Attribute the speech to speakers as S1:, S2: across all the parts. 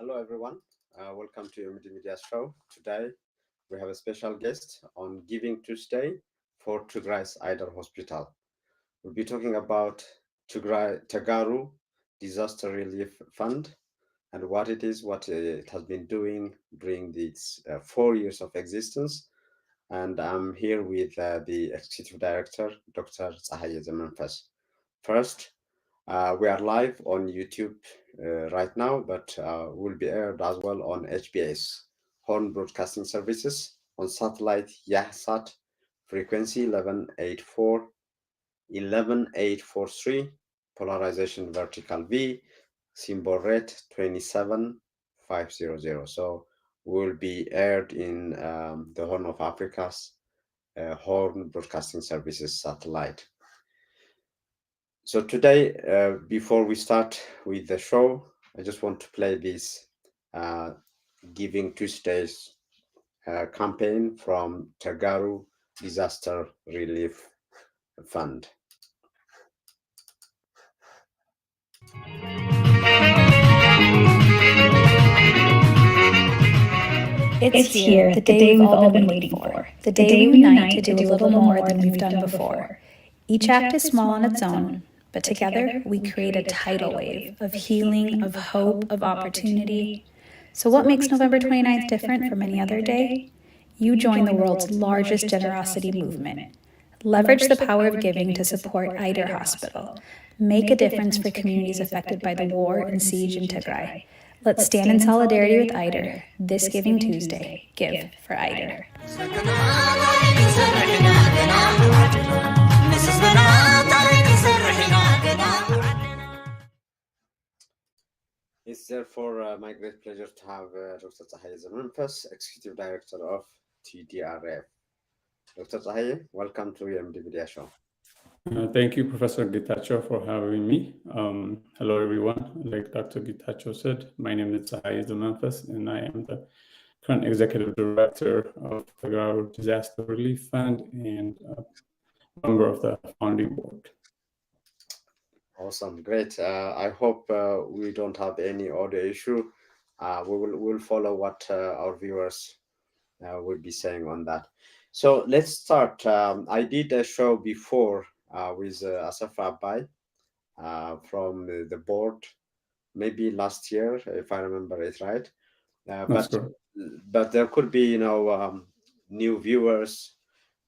S1: Hello, everyone. Welcome to your Media Show. Today, we have a special guest on Giving Tuesday for Tigray's Ayder Hospital. We'll be talking about Tigray Tagaru Disaster Relief Fund and what it is, what it has been doing during its 4 years of existence. And I'm here with the Executive Director, Dr. Tsahaye Zemanfas. First, we are live on YouTube right now, but will be aired as well on HBS, Horn Broadcasting Services, on satellite Yahsat frequency 11843, polarization vertical V, symbol rate 27500. So will be aired in the Horn of Africa's Horn Broadcasting Services satellite. So today, before we start with the show, I just want to play this Giving Tuesdays campaign from Tagaru Disaster Relief Fund.
S2: It's here, the day we've all been waiting for. The day we unite to do a little more than we've done before. Each act is small on its own, but together we create a tidal wave of healing, of hope, of opportunity. So what makes November 29th different from any other day? You join the world's largest generosity movement. Leverage the power of giving to support Ayder Hospital. Make a difference for communities affected by the war and siege in Tigray. Let's stand in solidarity with Ayder this Giving Tuesday. Give for Ayder.
S1: It's therefore my great pleasure to have Dr. Tsahaye Zemanfas, Executive Director of TDRF. Dr. Tsahaye, welcome to your Media Show.
S3: Thank you, Professor Getachew, for having me. Hello, everyone. Like Dr. Getachew said, my name is Ayder Zemanfas, and I am the current Executive Director of the Tigray Disaster Relief Fund and a member of the founding board.
S1: Awesome, great. I hope we don't have any audio issue. We'll follow what our viewers will be saying on that. So let's start. I did a show before with Asaf Rabbi from the board, maybe last year, if I remember it right. But there could be, new viewers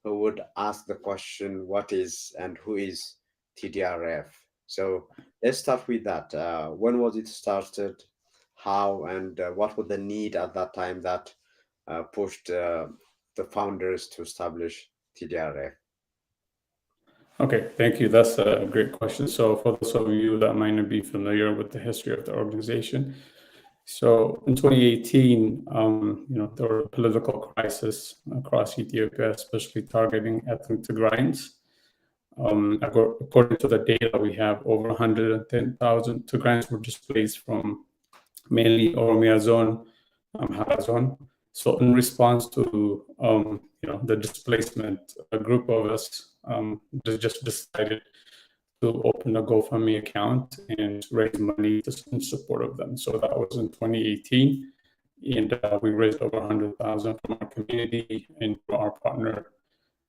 S1: who would ask the question, what is and who is TDRF? So let's start with that. When was it started? How and what was the need at that time that pushed the founders to establish TDRF?
S3: Okay, thank you. That's a great question. So for those of you that might not be familiar with the history of the organization, so in 2018, there were a political crisis across Ethiopia, especially targeting ethnic Tigrayans. According to the data, we have over 110,000 Tigrayans were displaced from mainly Oromia zone, Amhara zone. So in response to the displacement, a group of us just decided to open a GoFundMe account and raise money in support of them. So that was in 2018, and we raised over 100,000 from our community, and from our partner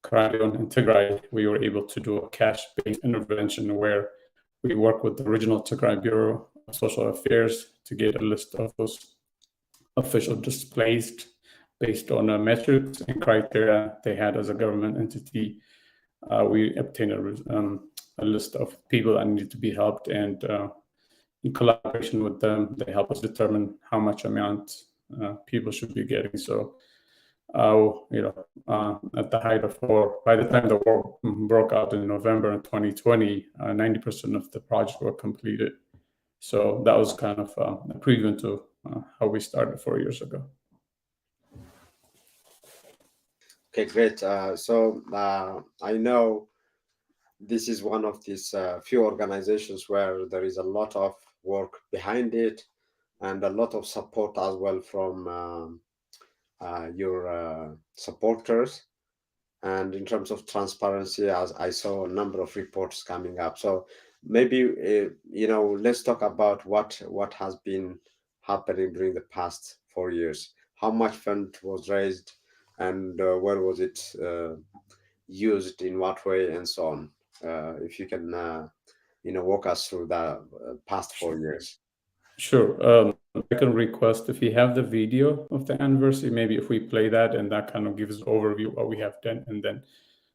S3: Karayon in Tigray, we were able to do a cash-based intervention where we work with the regional Tigray Bureau of Social Affairs to get a list of those official displaced based on metrics and criteria they had as a government entity. We obtained a list of people that needed to be helped, and in collaboration with them, they help us determine how much amount people should be getting. So, at the height of war, by the time the war broke out in November 2020, 90% of the projects were completed. So that was kind of a preview to how we started 4 years ago.
S1: Okay, great. So I know this is one of these few organizations where there is a lot of work behind it and a lot of support as well from your supporters. And in terms of transparency, as I saw a number of reports coming up. So maybe, let's talk about what has been happening during the past 4 years? How much fund was raised, and where was it used, in what way, and so on? If you can, walk us through the past 4 years.
S3: Sure. I can request if you have the video of the anniversary, maybe if we play that, and that kind of gives an overview of what we have done, and then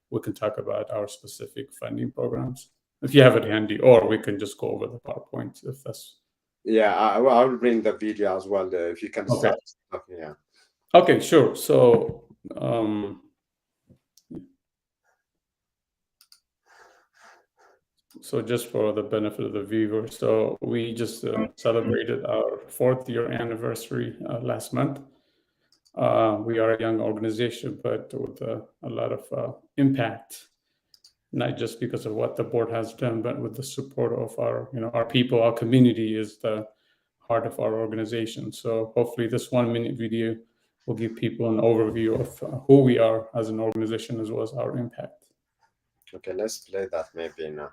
S3: we can talk about our specific funding programs if you have it handy, or we can just go over the PowerPoint if that's.
S1: Yeah, I will bring the video as well, if you can
S3: Okay.
S1: start. Okay, yeah.
S3: Okay, sure. So just for the benefit of the viewer, so we just celebrated our 4th year anniversary last month. We are a young organization, but with a lot of impact, not just because of what the board has done, but with the support of our people. Our community is the heart of our organization. So hopefully this 1-minute video will give people an overview of who we are as an organization, as well as our impact.
S1: Okay, let's play that maybe now.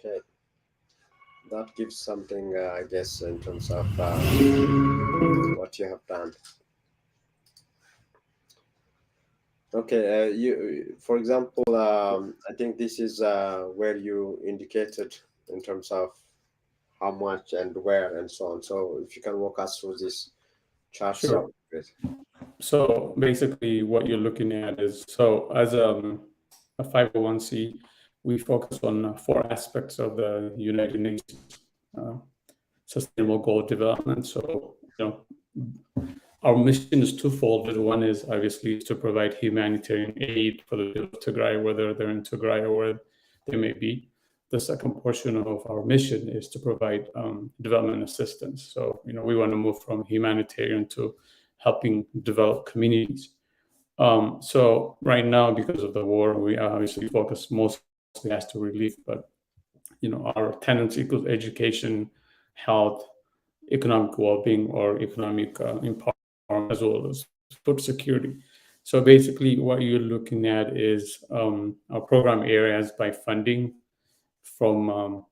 S1: Okay, that gives something, I guess, in terms of what you have done. Okay, for example, I think this is where you indicated in terms of how much and where and so on. So if you can walk us through this chart,
S3: Sure.
S1: so great.
S3: So basically what you're looking at is, so as a 501c, we focus on 4 aspects of the United Nations Sustainable Goal Development. So, our mission is twofold. One is obviously to provide humanitarian aid for the people of Tigray, whether they're in Tigray or where they may be. The second portion of our mission is to provide development assistance. So, we want to move from humanitarian to helping develop communities. So right now, because of the war, we obviously focus mostly as to relief, but our tenets equals education, health, economic well-being, or economic empowerment, as well as food security. So basically what you're looking at is our program areas by funding from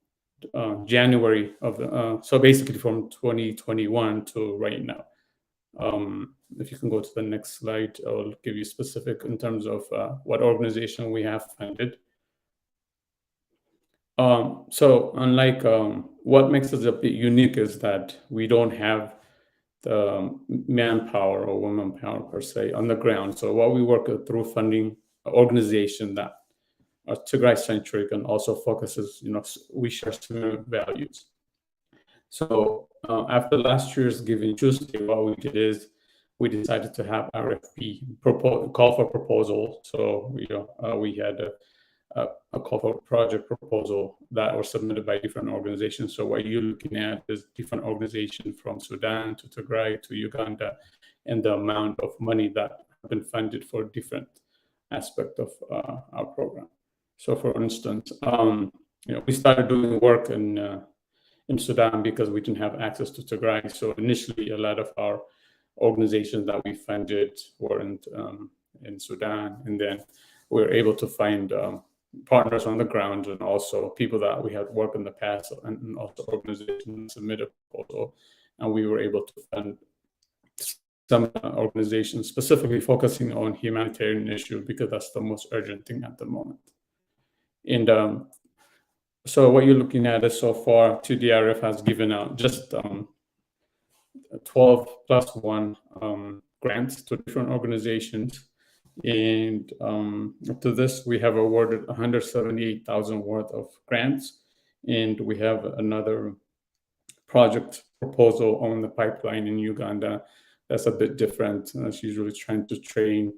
S3: January of so basically from 2021 to right now. If you can go to the next slide, I'll give you specific in terms of what organization we have funded. So unlike what makes us a bit unique is that we don't have the manpower or woman power per se on the ground. So what we work through funding organization that are Tigray centric and also focuses, we share similar values. So after last year's Giving Tuesday, what we did is we decided to have RFP call for proposal. So we had a call for project proposal that were submitted by different organizations. So what you're looking at is different organizations from Sudan to Tigray to Uganda, and the amount of money that have been funded for different aspects of our program. So for instance, we started doing work in Sudan because we didn't have access to Tigray. So initially, a lot of our organizations that we funded were in Sudan, and then we were able to find partners on the ground, and also people that we had worked in the past, and also organizations submitted a proposal, and we were able to fund some organizations specifically focusing on humanitarian issue because that's the most urgent thing at the moment. And So what you're looking at is so far, TDRF has given out just 12 plus 1 grants to different organizations. And up to this, we have awarded 178,000 worth of grants. And we have another project proposal on the pipeline in Uganda that's a bit different. It's usually trying to train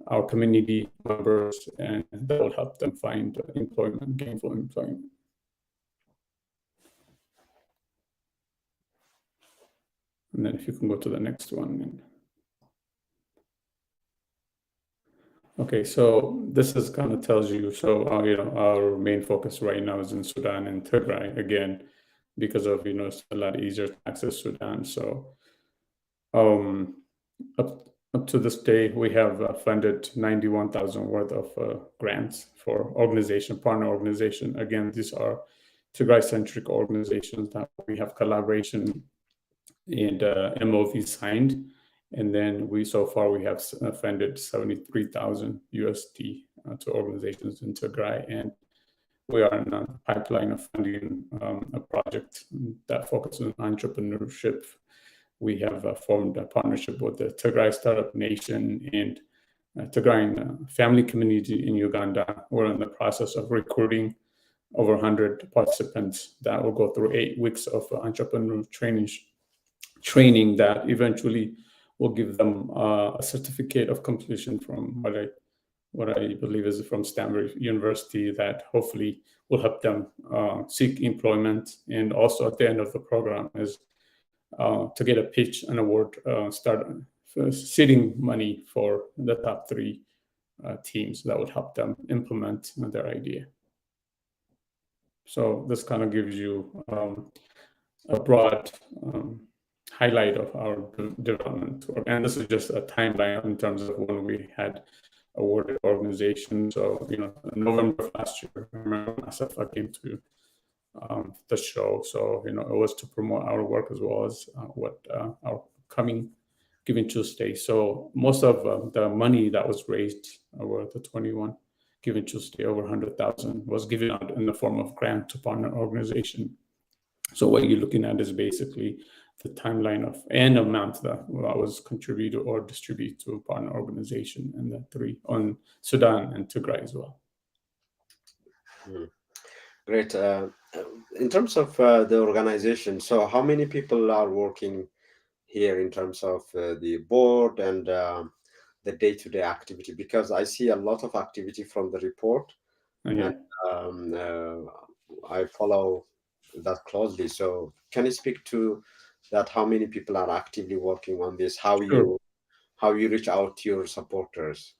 S3: our community members, and that will help them find employment, gainful employment. And then if you can go to the next one. Okay, so this is kind of tells you, so our main focus right now is in Sudan and Tigray, again, because of, it's a lot easier to access Sudan. So up to this day, we have funded 91,000 worth of grants for partner organization. Again, these are Tigray-centric organizations that we have collaboration and MOV signed. And then so far we have funded 73,000 USD to organizations in Tigray. And we are in a pipeline of funding a project that focuses on entrepreneurship. We have formed a partnership with the Tigray Startup Nation and Tigray family community in Uganda. We're in the process of recruiting over 100 participants that will go through 8 weeks of entrepreneur training that eventually will give them a certificate of completion from what I believe is from Stanford University that hopefully will help them seek employment. And also at the end of the program is to get a pitch, an award, seeding money for the top 3 teams that would help them implement their idea. So this kind of gives you a broad highlight of our development work. And this is just a timeline in terms of when we had awarded organizations. So, in November of last year, I remember myself, I came to the show. So, it was to promote our work as well as what our coming Giving Tuesday. So most of the money that was raised over the 21 Giving Tuesday, over 100,000, was given out in the form of grant to partner organization. So what you're looking at is basically the timeline of and amount that was contributed or distributed to a partner organization, and the 3 on Sudan and Tigray as well.
S1: Great. In terms of the organization, so how many people are working here in terms of the board and the day-to-day activity? Because I see a lot of activity from the report, and I follow that closely. So can you speak to that? How many people are actively working on this? How you reach out to your supporters?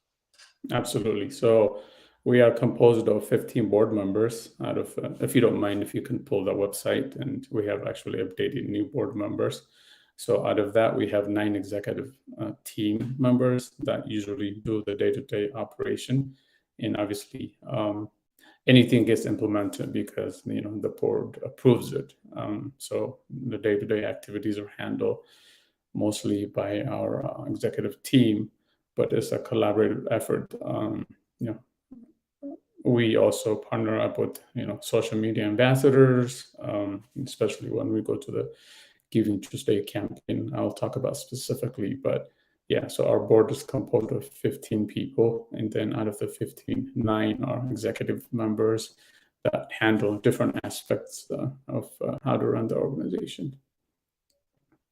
S3: Absolutely. So we are composed of 15 board members out of, if you don't mind, if you can pull the website, and we have actually updated new board members. So out of that, we have 9 executive team members that usually do the day-to-day operation. And obviously, anything gets implemented because, the board approves it. So the day-to-day activities are handled mostly by our executive team, but it's a collaborative effort. We also partner up with, social media ambassadors, especially when we go to the Giving Tuesday campaign. I'll talk about specifically, but yeah, so our board is composed of 15 people, and then out of the 15, 9 are executive members that handle different aspects of how to run the organization.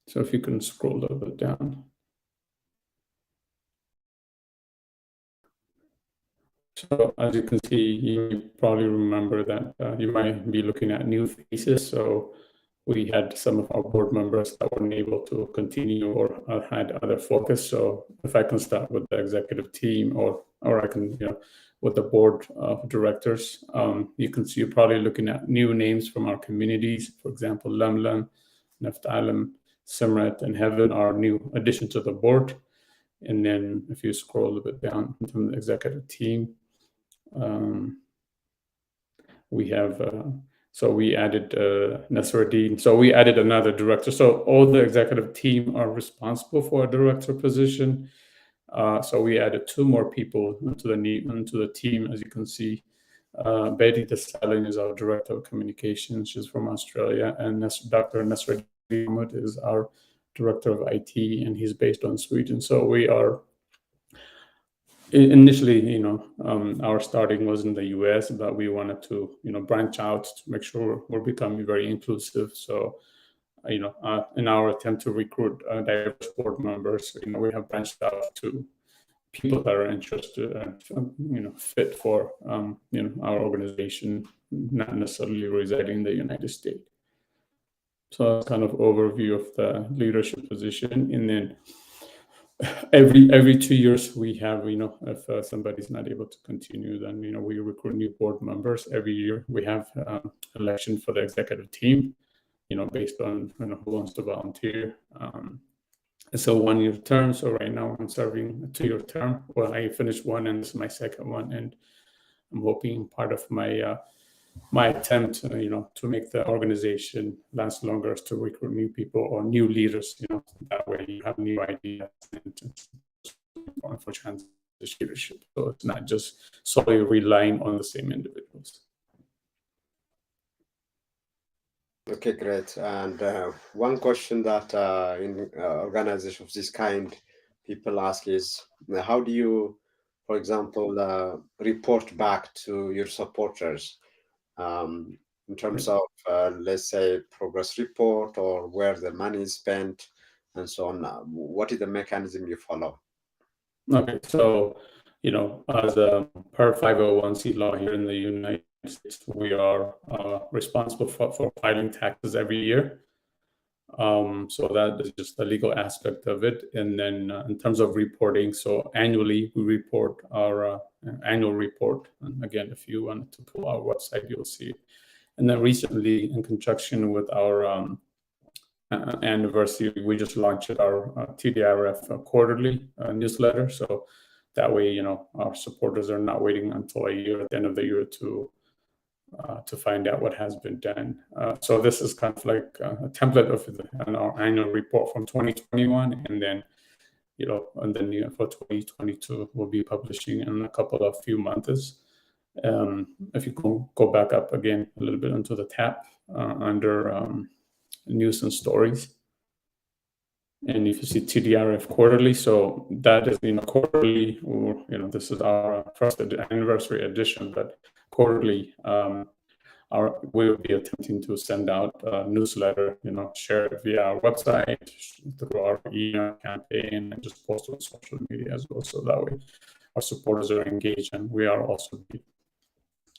S3: So if you can scroll a little bit down. So as you can see, you probably remember that you might be looking at new faces. So we had some of our board members that weren't able to continue or had other focus. So if I can start with the executive team, or I can, with the board of directors, you can see you're probably looking at new names from our communities. For example, Lemlem, Neftalem, Simrat, and Heaven are new addition to the board. And then if you scroll a little bit down from the executive team, we have, so we added Nasruddin. So we added another director. So all the executive team are responsible for a director position. So we added 2 more people into the team, as you can see. Betty Desalegn is our director of communications. She's from Australia, and Dr. Nasreddin Mahmoud is our director of IT, and he's based on Sweden. So we are initially, our starting was in the US, but we wanted to, branch out to make sure we're becoming very inclusive. So, in our attempt to recruit diverse board members, we have branched out to people that are interested and, fit for, our organization, not necessarily residing in the United States. So that's kind of overview of the leadership position. And then every 2 years we have, if somebody's not able to continue, then we recruit new board members. Every year we have election for the executive team, based on who wants to volunteer. It's a 1-year term. So right now I'm serving a 2-year term. Well, I finished one and this is my second one, and I'm hoping part of my attempt, to make the organization last longer is to recruit new people or new leaders. That way you have new ideas, and it's important for transition leadership. So it's not just solely relying on the same individuals.
S1: Okay, great. And one question that in organizations of this kind, people ask is, how do you, for example, report back to your supporters in terms of, let's say, progress report or where the money is spent and so on? What is the mechanism you follow?
S3: Okay, so, as per 501c law here in the United States, we are responsible for filing taxes every year. So that is just the legal aspect of it. And then in terms of reporting, so annually we report our annual report. And again, if you want to pull our website, you'll see it. And then recently, in conjunction with our anniversary, we just launched our TDRF quarterly newsletter. So that way, our supporters are not waiting until a year at the end of the year to find out what has been done. So this is kind of like a template of our annual report from 2021, and then for 2022 we'll be publishing in a few months. If you go back up again a little bit into the tab under news and stories, and if you see TDRF quarterly, so that is quarterly, or this is our first anniversary edition, but quarterly we will be attempting to send out a newsletter, share it via our website, through our email campaign, and just post on social media as well. So that way our supporters are engaged, and we are also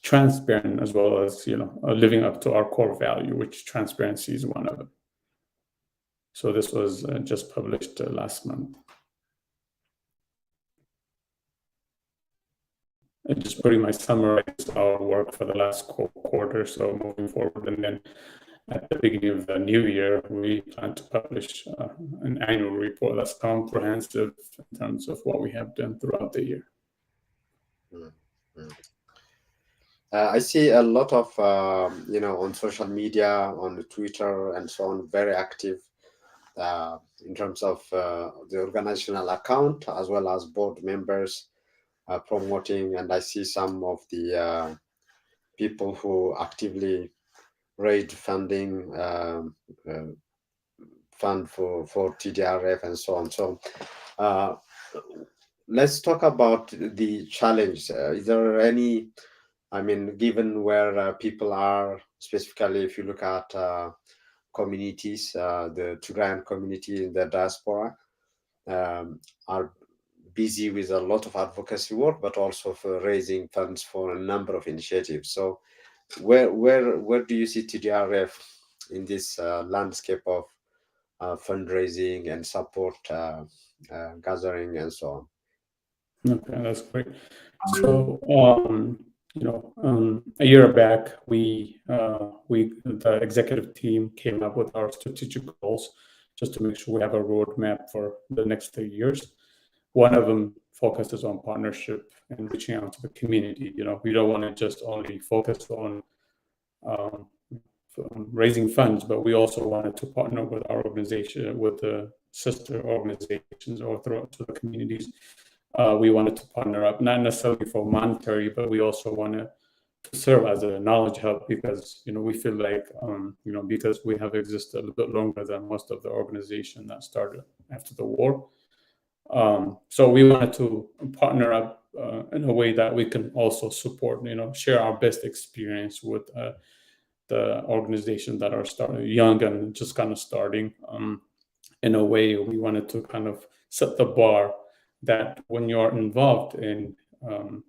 S3: transparent, as well as living up to our core value, which transparency is one of them. So this was just published last month. It just pretty much summarized our work for the last quarter, so moving forward. And then at the beginning of the new year, we plan to publish an annual report that's comprehensive in terms of what we have done throughout the year.
S1: I see a lot of, on social media, on Twitter and so on, very active in terms of the organizational account, as well as board members promoting. And I see some of the people who actively raised funding, fund for TDRF and so on. So let's talk about the challenge. Is there any, given where people are, specifically if you look at communities, the Tigrayan community in the diaspora are busy with a lot of advocacy work, but also for raising funds for a number of initiatives. So where do you see TDRF in this landscape of fundraising and support gathering and so on?
S3: Okay, that's great. So a year back, the executive team came up with our strategic goals, just to make sure we have a roadmap for the next 3 years. One of them focuses on partnership and reaching out to the community. We don't want to just only focus on raising funds, but we also wanted to partner with our organization, with the sister organizations, or throughout to the communities. We wanted to partner up, not necessarily for monetary, but we also want to serve as a knowledge hub, because we feel like because we have existed a little bit longer than most of the organization that started after the war. So we wanted to partner up in a way that we can also support, share our best experience with the organizations that are starting young and just kind of starting. In a way, we wanted to kind of set the bar that when you're involved in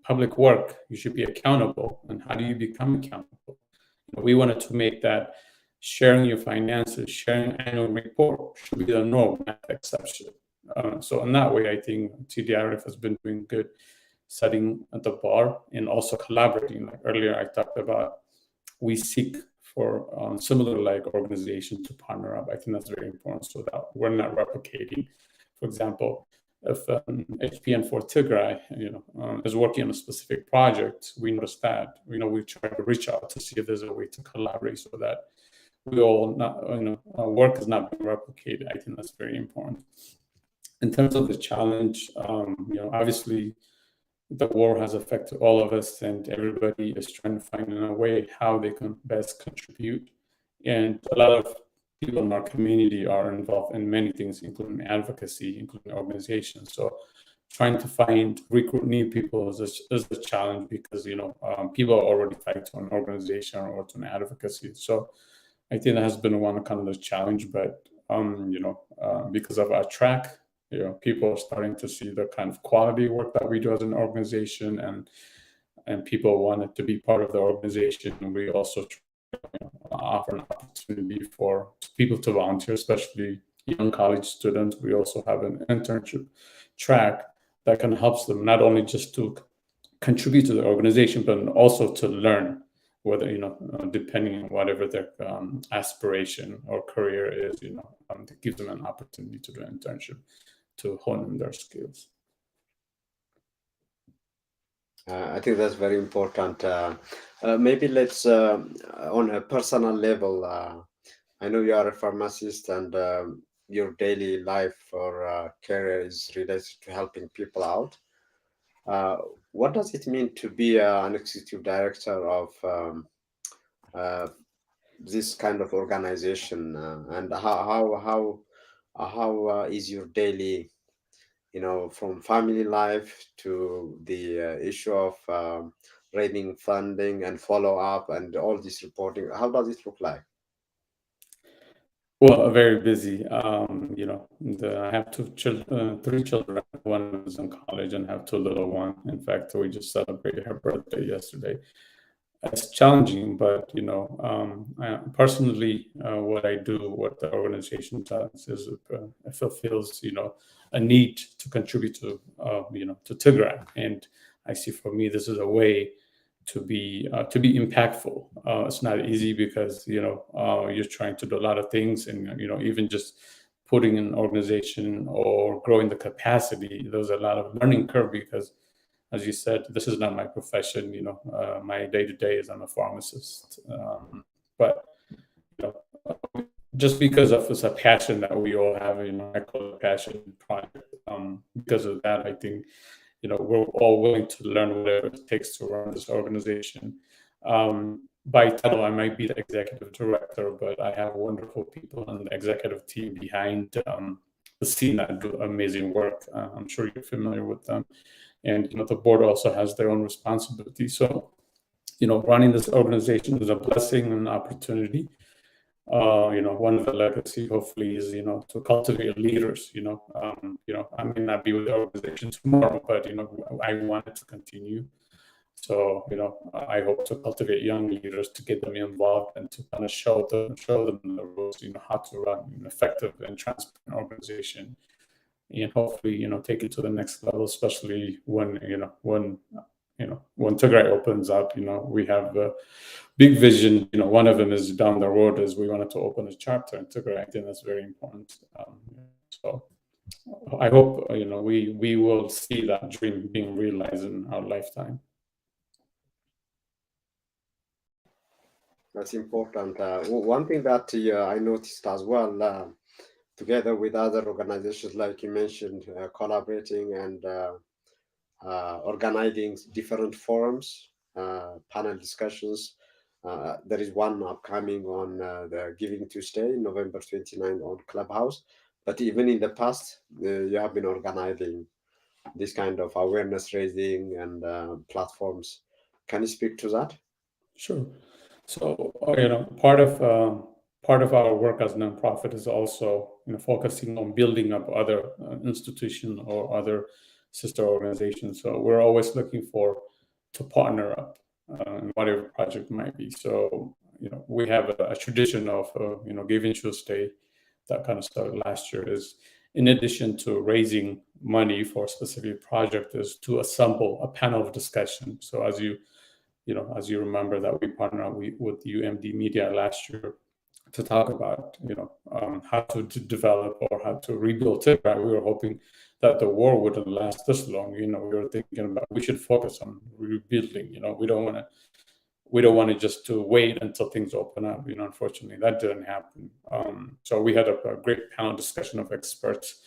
S3: public work, you should be accountable. And how do you become accountable? We wanted to make that sharing your finances, sharing annual report should be the norm, not the exception. So in that way, I think TDRF has been doing good, setting at the bar and also collaborating. Like earlier, I talked about, we seek for similar like organizations to partner up. I think that's very important so that we're not replicating. For example, if HPN for Tigray, is working on a specific project, we notice that, we try to reach out to see if there's a way to collaborate so that we all not, our work is not being replicated. I think that's very important. In terms of the challenge, obviously the war has affected all of us, and everybody is trying to find a way how they can best contribute. And a lot of people in our community are involved in many things, including advocacy, including organizations. So trying to recruit new people is a challenge, because people are already tied to an organization or to an advocacy. So I think that has been one kind of the challenge. But because of our track, people are starting to see the kind of quality work that we do as an organization, and people wanted to be part of the organization. And we also offer an opportunity for people to volunteer, especially young college students. We also have an internship track that can help them not only just to contribute to the organization, but also to learn, whether depending on whatever their aspiration or career is, it gives them an opportunity to do an internship to hone in their skills.
S1: I think that's very important. Maybe let's, on a personal level, I know you are a pharmacist, and your daily life or career is related to helping people out. What does it mean to be an executive director of this kind of organization, and how is your daily, from family life to the issue of raising funding and follow up and all this reporting? How does it look like?
S3: Well, very busy. I have three children. One is in college and have two little ones. In fact, we just celebrated her birthday yesterday. It's challenging, but personally, what I do, what the organization does, is it fulfills a need to contribute to to Tigray, and I see for me this is a way to be impactful. It's not easy, because you're trying to do a lot of things, and even just putting an organization or growing the capacity, there's a lot of learning curve, because as you said, this is not my profession. My day-to-day is I'm a pharmacist. But just because of it's a passion that we all have, I call it a passion project. Because of that, I think, we're all willing to learn whatever it takes to run this organization. By title, I might be the executive director, but I have wonderful people on the executive team behind the scene that do amazing work. I'm sure you're familiar with them. And the board also has their own responsibility. So, running this organization is a blessing and an opportunity. One of the legacy, hopefully, is to cultivate leaders. I may not be with the organization tomorrow, but I want it to continue. So, I hope to cultivate young leaders, to get them involved, and to kind of show them the rules, how to run an effective and transparent organization. And hopefully, take it to the next level, especially when Tigray opens up. We have a big vision. One of them is down the road, is we wanted to open a chapter in Tigray. I think that's very important. So I hope we will see that dream being realized in our lifetime.
S1: That's important. One thing that I noticed as well, together with other organizations, like you mentioned, collaborating and organizing different forums. panel discussions. There is one upcoming on the Giving Tuesday, November 29th on Clubhouse. But even in the past, you have been organizing this kind of awareness raising and platforms. Can you speak to that?
S3: Sure. So, part of our work as a nonprofit is also, focusing on building up other institutions or other sister organizations. So we're always looking to partner up in whatever project might be. So, we have a tradition of, Giving Tuesday that kind of started last year. Is in addition to raising money for a specific project, is to assemble a panel of discussion. So as you remember that we partnered with UMD Media last year to talk about, how to develop or how to rebuild Tigray. We were hoping that the war wouldn't last this long. We were thinking about we should focus on rebuilding. We don't want to just to wait until things open up. Unfortunately, that didn't happen. So we had a great panel discussion of experts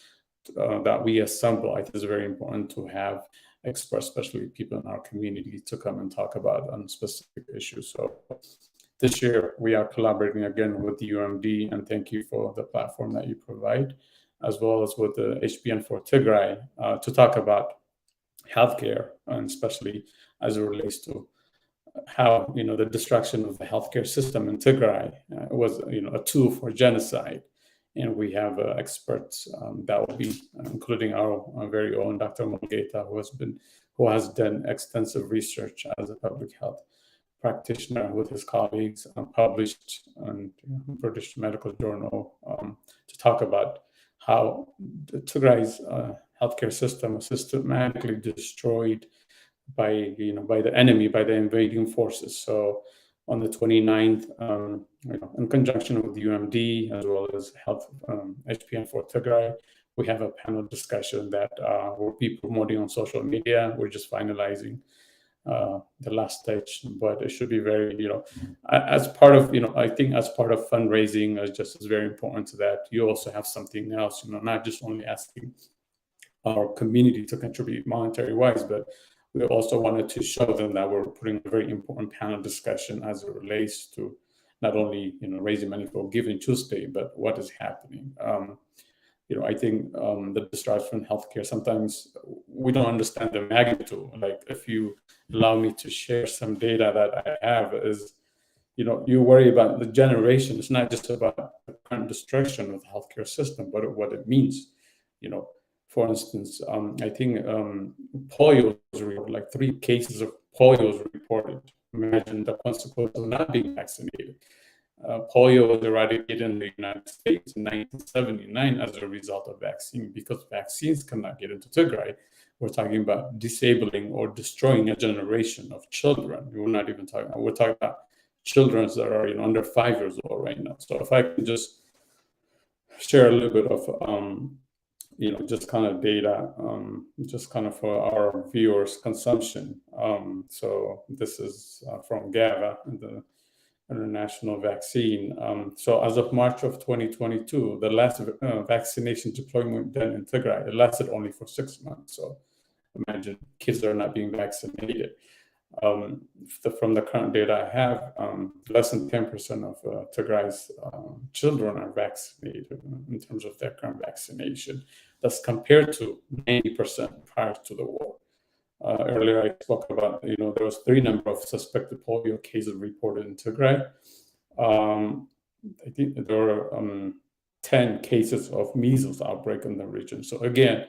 S3: that we assemble. I think it's very important to have experts, especially people in our community, to come and talk about on specific issues. So this year we are collaborating again with the UMD, and thank you for the platform that you provide, as well as with the HPN for Tigray, to talk about healthcare, and especially as it relates to how the destruction of the healthcare system in Tigray was a tool for genocide. And we have experts that will be, including our very own Dr. Mulgeta, who has done extensive research as a public health practitioner with his colleagues, published in British Medical Journal, to talk about how the Tigray's healthcare system was systematically destroyed by the enemy, by the invading forces. So on the 29th, in conjunction with the UMD as well as Health HPN for Tigray, we have a panel discussion that we'll be promoting on social media. We're just finalizing the last stage, but it should be very, as part of, I think as part of fundraising, it's very important that you also have something else, not just only asking our community to contribute monetary wise, but we also wanted to show them that we're putting a very important panel discussion as it relates to not only raising money for Giving Tuesday, but what is happening. I think the destruction of healthcare, sometimes we don't understand the magnitude. Like, if you allow me to share some data that I have, is you worry about the generation. It's not just about the current destruction of the healthcare system, but what it means. For instance, I think polio was reported, like 3 cases of polio was reported. Imagine the consequence of not being vaccinated. Polio was eradicated in the United States in 1979 as a result of vaccine, because vaccines cannot get into Tigray. We're talking about disabling or destroying a generation of children. We're talking about children that are under 5 years old right now. So if I can just share a little bit of just kind of data, just kind of for our viewers' consumption. So this is from GAVA, the International Vaccine. So as of March of 2022, the last vaccination deployment done in Tigray, it lasted only for 6 months. So imagine kids are not being vaccinated. From the current data I have, less than 10% of Tigray's children are vaccinated in terms of their current vaccination. That's compared to 90% prior to the war. Earlier I spoke about, there was 3 number of suspected polio cases reported in Tigray. I think there were 10 cases of measles outbreak in the region. So again,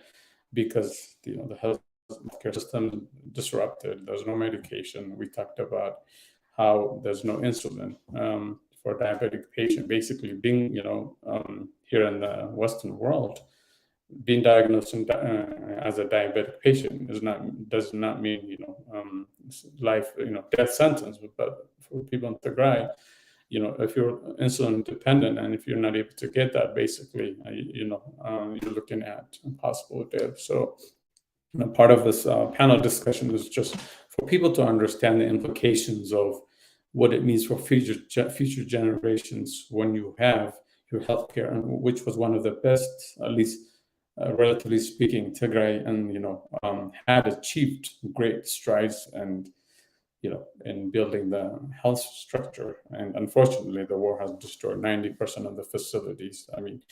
S3: because the healthcare system disrupted, there's no medication. We talked about how there's no insulin for a diabetic patient. Basically, being here in the Western world, being diagnosed as a diabetic patient does not mean life, death sentence. But for people in Tigray, if you're insulin dependent and if you're not able to get that, basically, you're looking at possible death. So part of this panel discussion is just for people to understand the implications of what it means for future generations when you have your healthcare, which was one of the best, at least relatively speaking, Tigray and had achieved great strides and in building the health structure. And unfortunately, the war has destroyed 90% of the facilities. I mean,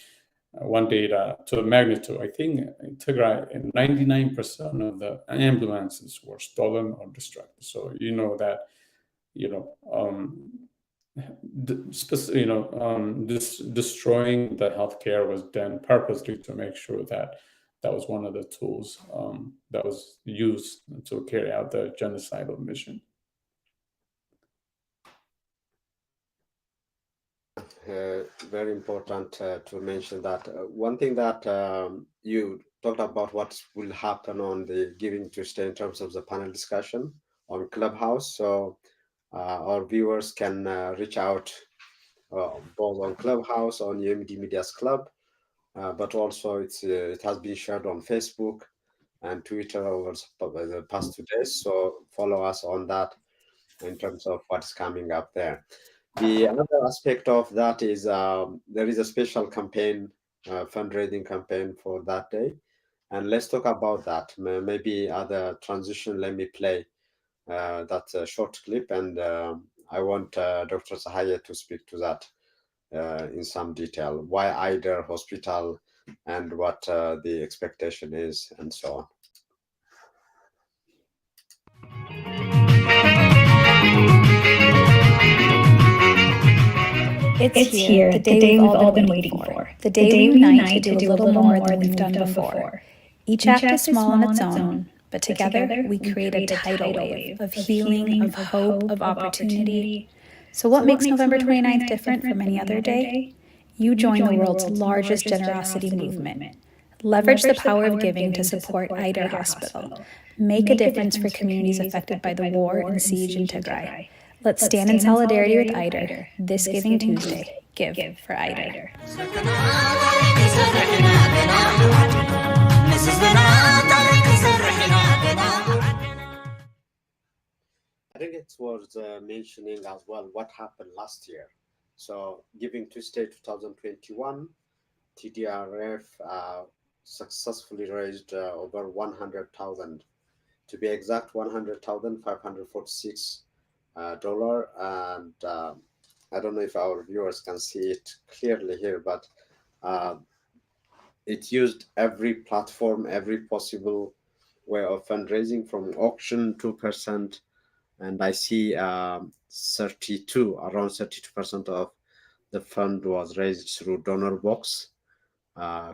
S3: one data to the magnitude, I think in Tigray, 99% of the ambulances were stolen or destroyed. So that, this destroying the healthcare was done purposely to make sure that was one of the tools that was used to carry out the genocidal mission.
S1: Very important to mention that. One thing that you talked about what will happen on the Giving Tuesday in terms of the panel discussion on Clubhouse. So our viewers can reach out both on Clubhouse, on UMD Media's Club, but also it has been shared on Facebook and Twitter over the past 2 days. So follow us on that in terms of what's coming up there. The other aspect of that is there is a special campaign, fundraising campaign for that day. And let's talk about that. Maybe other transition, let me play that short clip. And I want Dr. Sahaya to speak to that in some detail. Why Ayder Hospital and what the expectation is and so on.
S2: It's here, the day we've all been waiting for. The day we unite to do a little more than we've done before. Each act is small on its own, but together we create a tidal wave of healing, of hope, of opportunity. So what makes November 29th different from any other day? You join the world's largest generosity movement. Leverage the power of giving to support Ayder Hospital. Make a difference for communities affected by the war and siege in Tigray. Let's stand in solidarity with Ayder this Giving Tuesday. Give for Ayder.
S1: I think it's worth mentioning as well what happened last year. So Giving Tuesday 2021, TDRF successfully raised over 100,000, to be exact, $100,546. And I don't know if our viewers can see it clearly here, but it used every platform, every possible way of fundraising, from auction 2%, and I see around 32% of the fund was raised through donor box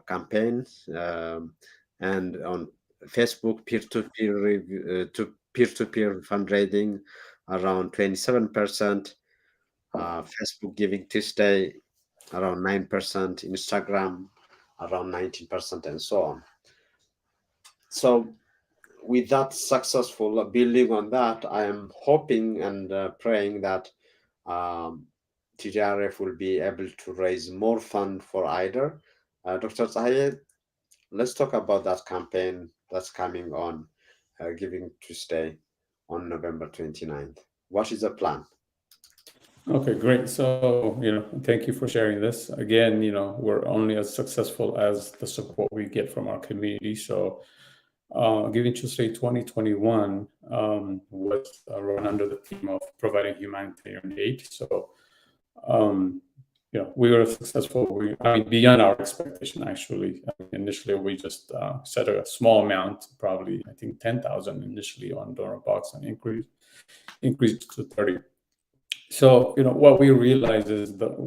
S1: campaign, and on Facebook peer-to-peer fundraising around 27%, Facebook Giving Tuesday around 9%, Instagram around 19%, and so on. So with that successful, building on that, I am hoping and praying that TDRF will be able to raise more fund for Ayder. Dr. Zahid, let's talk about that campaign that's coming on Giving Tuesday on November 29th. What is the plan?
S3: Okay, great. So, thank you for sharing this. Again, we're only as successful as the support we get from our community. So, Giving Tuesday 2021 was run under the theme of providing humanitarian aid. So, we were successful. Beyond our expectation, actually. Initially, we just set a small amount, probably, I think 10,000 initially on donor box, and increased to 30. So, what we realize is that,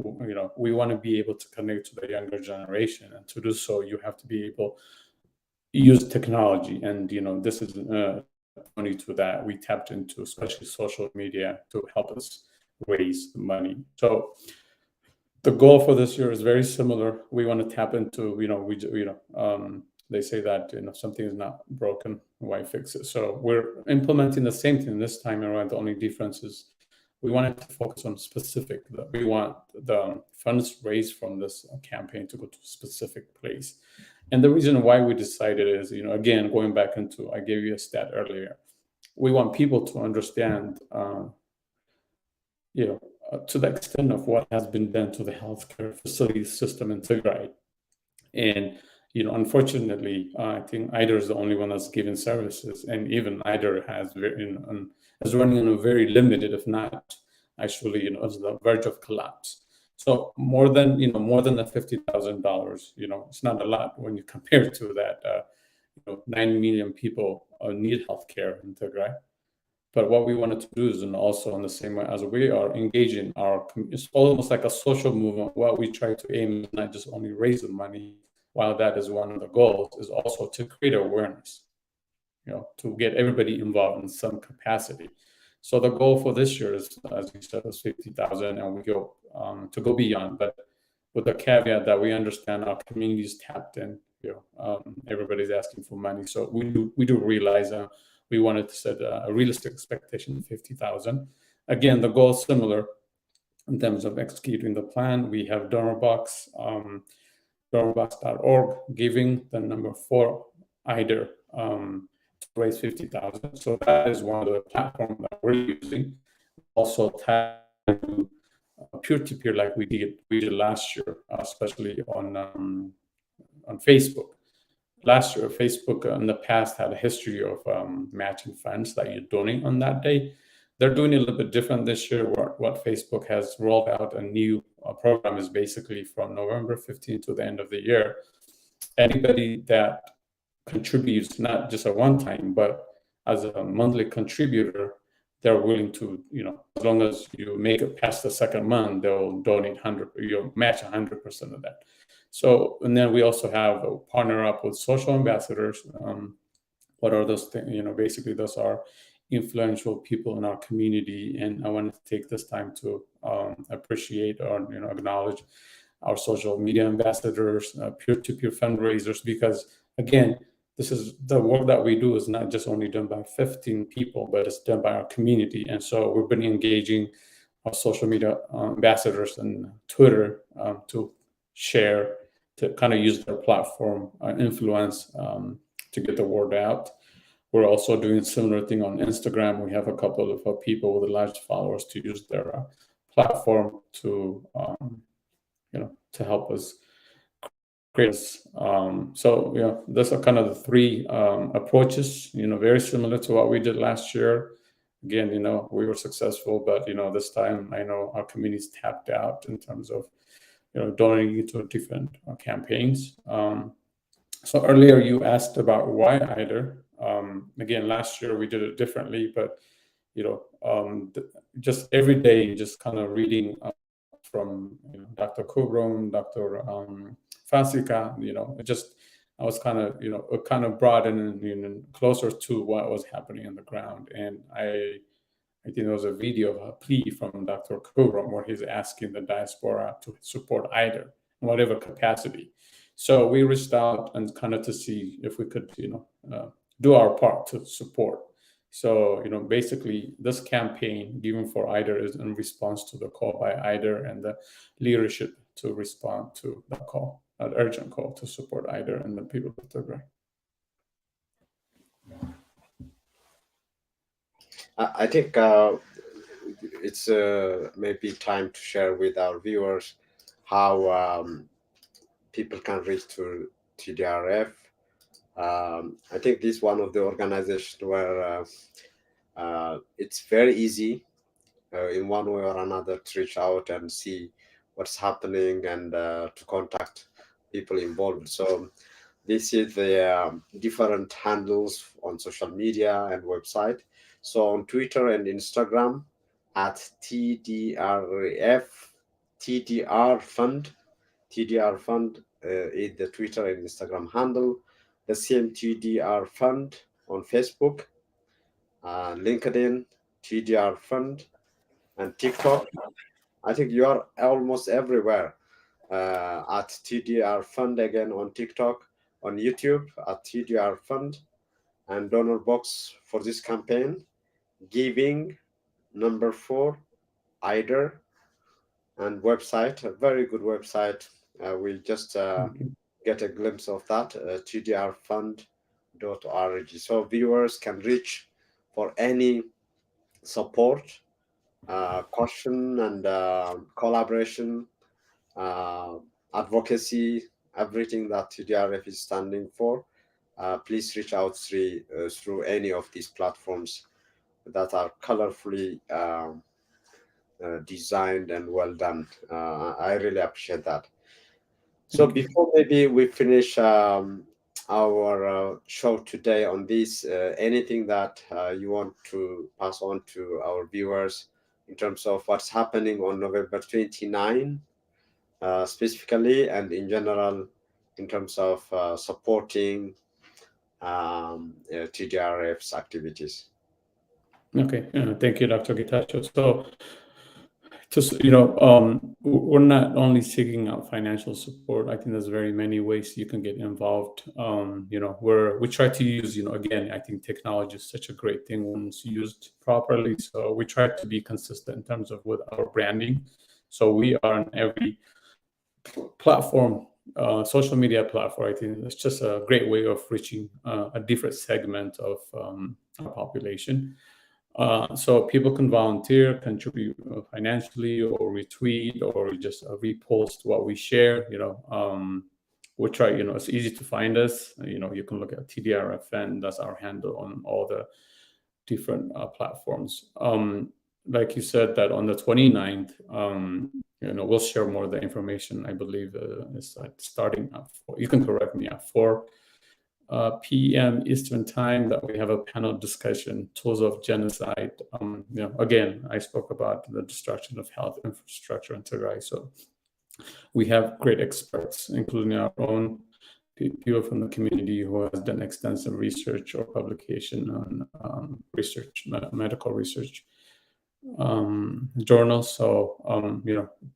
S3: we want to be able to connect to the younger generation. And to do so, you have to be able to use technology. And, this is only to that we tapped into, especially social media, to help us raise the money. So the goal for this year is very similar. We want to tap into, they say that, if something is not broken, why fix it? So we're implementing the same thing this time around. The only difference is we wanted to focus on specific. We want the funds raised from this campaign to go to a specific place. And the reason why we decided is, again, going back into, I gave you a stat earlier, we want people to understand, to the extent of what has been done to the healthcare facility system in Tigray. And, unfortunately, I think Ayder is the only one that's giving services, and even Ayder is running on a very limited, if not actually, is the verge of collapse. So more than the $50,000, it's not a lot when you compare to that. 9 million people need healthcare in Tigray. But what we wanted to do is, and also in the same way as we are engaging it's almost like a social movement. What we try to aim is not just only raise the money, while that is one of the goals, is also to create awareness, to get everybody involved in some capacity. So the goal for this year is, as you said, is 50,000, and we go to go beyond, but with the caveat that we understand our community is tapped in. Everybody's asking for money, so we do realize we wanted to set a realistic expectation of 50,000. Again, the goal is similar in terms of executing the plan. We have DonorBox, DonorBox.org, giving the number for Ayder to raise 50,000. So that is one of the platforms that we're using. Also tap to peer-to-peer like we did last year, especially on Facebook. Last year, Facebook in the past had a history of matching funds that you donate on that day. They're doing it a little bit different this year. What Facebook has rolled out a new program is basically from November 15th to the end of the year. Anybody that contributes, not just a one-time, but as a monthly contributor, they're willing to, as long as you make it past the second month, they'll donate match 100% of that. So, and then we also have a partner up with social ambassadors. What are those things? Basically those are influential people in our community. And I want to take this time to appreciate or, acknowledge our social media ambassadors, peer-to-peer fundraisers, because again, this is the work that we do is not just only done by 15 people, but it's done by our community. And so we've been engaging our social media ambassadors and Twitter to share, to kind of use their platform influence to get the word out. We're also doing similar thing on Instagram. We have a couple of people with large followers to use their platform to to help us create this. So those are kind of the three approaches. Very similar to what we did last year. Again, we were successful, but this time I know our community's tapped out in terms of donating to different campaigns. So earlier you asked about why Ayder. Again, last year we did it differently, but just every day, just kind of reading from Dr. Kubrum, Dr. Fasika, I was kind of it kind of brought in closer to what was happening on the ground, and I think there was a video of a plea from Dr. Kubram where he's asking the diaspora to support Ayder in whatever capacity. So we reached out and kind of to see if we could, do our part to support. So, basically this campaign, Giving for Ayder, is in response to the call by Ayder and the leadership to respond to the call, an urgent call to support Ayder and the people of Tigray.
S1: I think it's maybe time to share with our viewers how people can reach to TDRF. I think this is one of the organizations where it's very easy in one way or another to reach out and see what's happening and to contact people involved. So this is the different handles on social media and website. So on Twitter and Instagram at TDRF, TDR Fund, TDR Fund is the Twitter and Instagram handle. The same TDR Fund on Facebook, LinkedIn, TDR Fund, and TikTok. I think you are almost everywhere at TDR Fund again on TikTok, on YouTube at TDR Fund, and donor box for this campaign, giving number 4, Ayder, and website, a very good website. We'll just get a glimpse of that, tdrfund.org. So viewers can reach for any support, caution, and collaboration, advocacy, everything that TDRF is standing for, please reach out through any of these platforms that are colorfully designed and well done. I really appreciate that. So before maybe we finish our show today on this, anything that you want to pass on to our viewers in terms of what's happening on November 29, specifically, and in general, in terms of supporting TDRF's activities?
S3: Okay, thank you, Dr. Gitacho. So, just we're not only seeking out financial support. I think there's very many ways you can get involved. We try to use, again, I think technology is such a great thing when it's used properly. So we try to be consistent in terms of with our branding. So we are on every platform, social media platform. I think it's just a great way of reaching a different segment of our population. So people can volunteer, contribute financially, or retweet, or just repost what we share. We try. It's easy to find us. You can look at TDRF, and that's our handle on all the different platforms. Like you said, that on the 29th, we'll share more of the information. I believe it's starting at 4. You can correct me, at 4 p.m. Eastern time, that we have a panel discussion, tools of genocide. Again, I spoke about the destruction of health infrastructure in Tigray. So we have great experts, including our own people from the community who has done extensive research or publication on medical research journals. So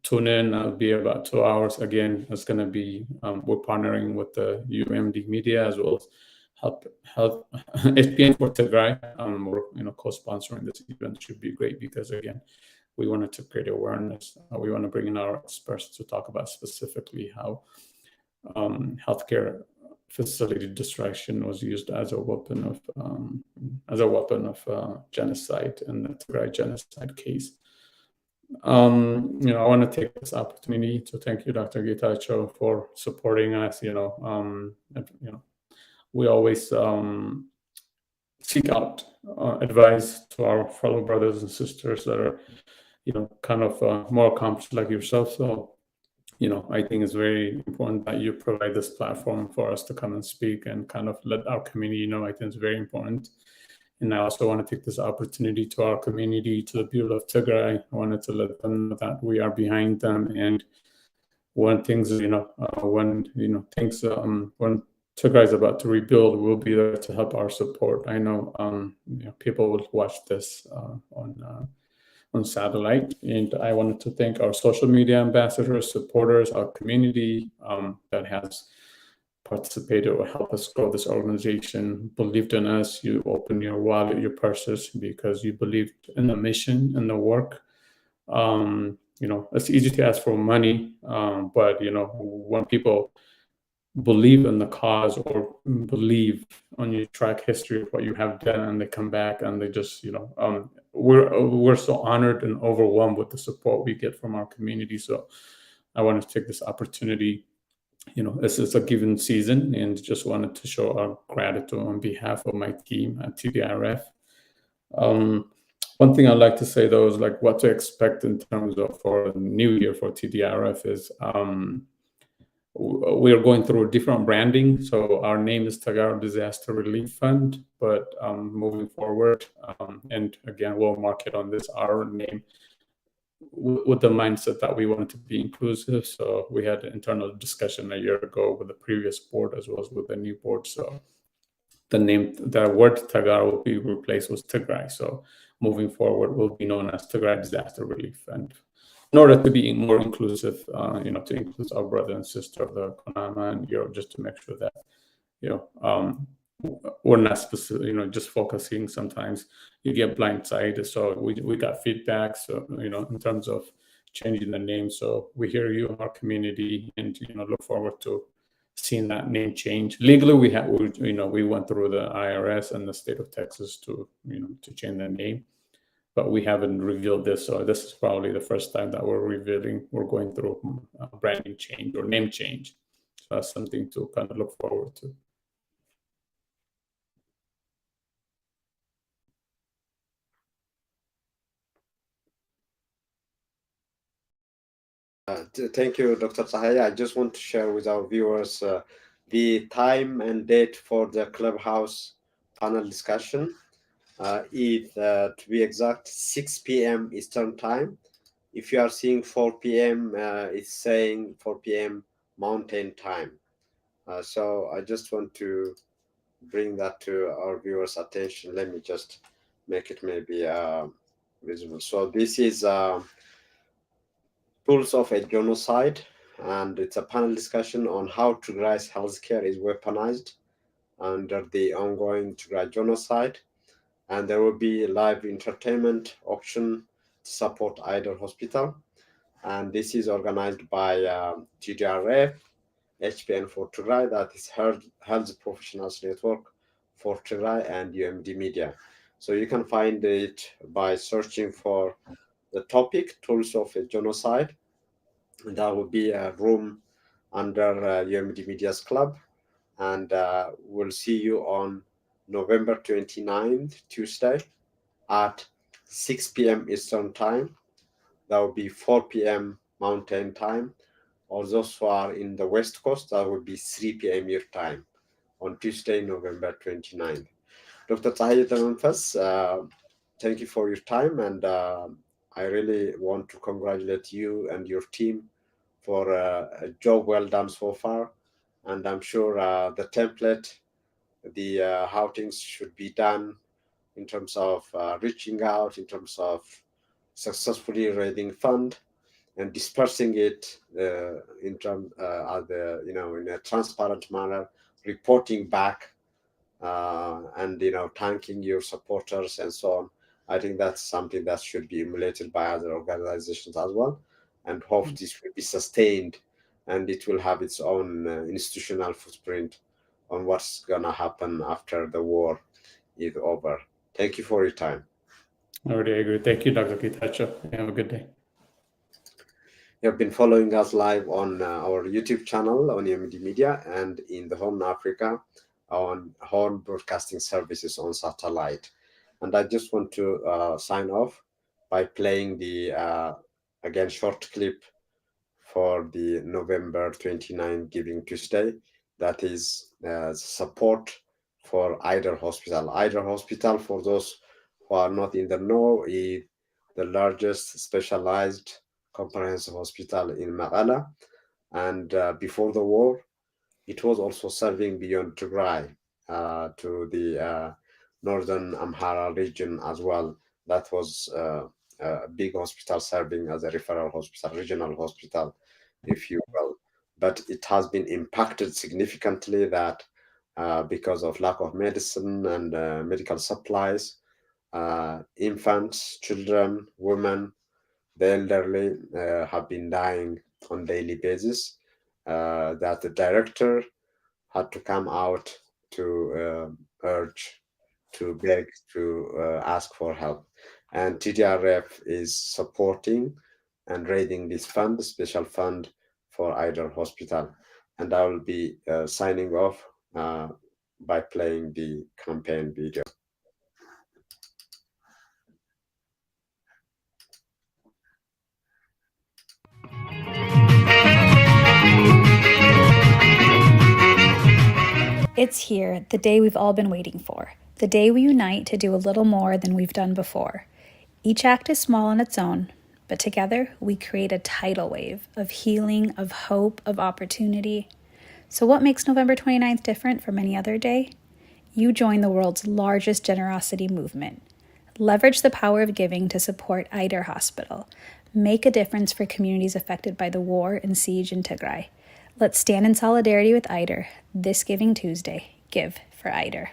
S3: tune in. It'll be about 2 hours. Again, it's going to be we're partnering with the UMD media as well as health SPN for Tigray. We're co-sponsoring this event. Should be great because, again, we wanted to create awareness. We want to bring in our experts to talk about specifically how healthcare facility destruction was used as a weapon of genocide in the Tigray genocide case. I want to take this opportunity to thank you, Dr. Gitacho, for supporting us. We always seek out advice to our fellow brothers and sisters that are, kind of more accomplished like yourself. So, I think it's very important that you provide this platform for us to come and speak and kind of let our community know. I think it's very important. And I also want to take this opportunity to our community, to the people of Tigray. I wanted to let them know that we are behind them. And when things, when Tigray is about to rebuild, we'll be there to help our support. I know, people will watch this on satellite. And I wanted to thank our social media ambassadors, supporters, our community that has participated or helped us grow this organization, believed in us. You opened your wallet, your purses, because you believed in the mission and the work. It's easy to ask for money, but when people believe in the cause or believe on your track history of what you have done, and they come back and they just, we're so honored and overwhelmed with the support we get from our community. So I wanted to take this opportunity. This is a given season, and just wanted to show our gratitude on behalf of my team at TDRF. One thing I'd like to say, though, is like what to expect in terms of for the new year for TDRF is we are going through a different branding. So our name is Tigray Disaster Relief Fund, but moving forward, and again, we'll market on this, our name, with the mindset that we wanted to be inclusive. So we had an internal discussion a year ago with the previous board as well as with the new board. So the word Tigray will be replaced with Tigray. So moving forward, will be known as Tigray Disaster Relief Fund, in order to be more inclusive, to include our brother and sister of the Konama and Europe, just to make sure that, we're not specific, just focusing. Sometimes you get blindsided. So we got feedback. So, in terms of changing the name. So we hear you, our community, and, look forward to seeing that name change. Legally, we went through the IRS and the state of Texas to change the name, but we haven't revealed this. So this is probably the first time that we're going through a branding change or name change. something to kind of look forward to.
S1: Thank you, Dr. Sahaya. I just want to share with our viewers the time and date for the Clubhouse panel discussion. Is, to be exact, 6 p.m. Eastern Time. If you are seeing 4 p.m., it's saying 4 p.m. Mountain Time. So I just want to bring that to our viewers' attention. Let me just make it maybe visible. So this is Tools of a Genocide, and it's a panel discussion on how Tigray's healthcare is weaponized under the ongoing Tigray genocide. And there will be live entertainment auction to support Ayder Hospital. And this is organized by TDRF, HPN for Tigray, that is Health Professionals Network for Tigray, and UMD Media. So you can find it by searching for the topic, Tools of a Genocide. And that will be a room under UMD Media's Club. And we'll see you on November 29th, Tuesday, at 6 p.m. Eastern Time. That will be 4 p.m. Mountain Time. Or those who are in the West Coast, that will be 3 p.m. your time on Tuesday, November 29th. Dr. Tahir Tamanfas, thank you for your time. And I really want to congratulate you and your team for a job well done so far. And I'm sure the template, how things should be done in terms of reaching out, in terms of successfully raising fund and dispersing it in a transparent manner, reporting back, and thanking your supporters and so on. I think that's something that should be emulated by other organizations as well, and hope this will be sustained, and it will have its own institutional footprint on what's gonna happen after the war is over. Thank you for your time.
S3: I already agree. Thank you, Dr. Kitacho. Have a good day.
S1: You have been following us live on our YouTube channel on UMD Media, and in the Horn Africa on Horn Broadcasting Services on satellite. And I just want to sign off by playing the again short clip for the November 29 Giving Tuesday. That is support for Ayder Hospital. Ayder Hospital, for those who are not in the know, is the largest specialized comprehensive hospital in Magala. And before the war, it was also serving beyond Tigray to the northern Amhara region as well. That was a big hospital serving as a referral hospital, regional hospital, if you will. But it has been impacted significantly that because of lack of medicine and medical supplies, infants, children, women, the elderly have been dying on daily basis. That the director had to come out to urge, to beg, to ask for help. And TDRF is supporting and raising this fund, special fund for Ayder Hospital. And I will be signing off by playing the campaign video.
S2: It's here, the day we've all been waiting for. The day we unite to do a little more than we've done before. Each act is small on its own, but together we create a tidal wave of healing, of hope, of opportunity. So what makes November 29th different from any other day? You join the world's largest generosity movement. Leverage the power of giving to support Ayder Hospital. Make a difference for communities affected by the war and siege in Tigray. Let's stand in solidarity with Ayder this Giving Tuesday. Give for Ayder.